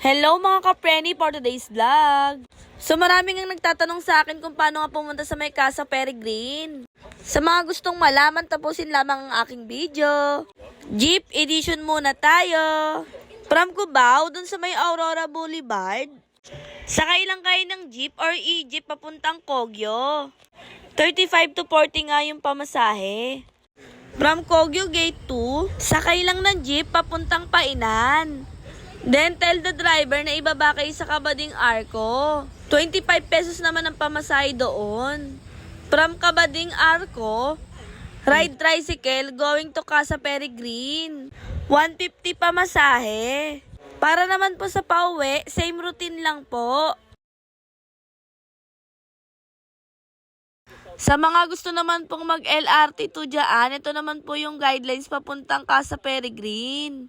Hello mga ka-preni for today's vlog. So maraming ang nagtatanong sa akin kung paano nga pumunta sa may Casa Peregrine. Sa mga gustong malaman, tapusin lamang ang aking video. Jeep edition muna tayo. From Cubao, dun sa may Aurora Boulevard. Sakay lang kayo ng jeep or e-jeep papuntang Kogyo. 35 to 40 nga yung pamasahe. From Kogyo Gate 2, sakay lang ng jeep papuntang Painan. Then, tell the driver na ibaba kayo sa Kabading Arco. 25 pesos naman ang pamasahe doon. From Kabading Arco, ride tricycle going to Casa Peregrine. 150 pamasahe. Para naman po sa pauwi, same routine lang po. Sa mga gusto naman pong mag-LRT to dyan, ito naman po yung guidelines papuntang Casa Peregrine.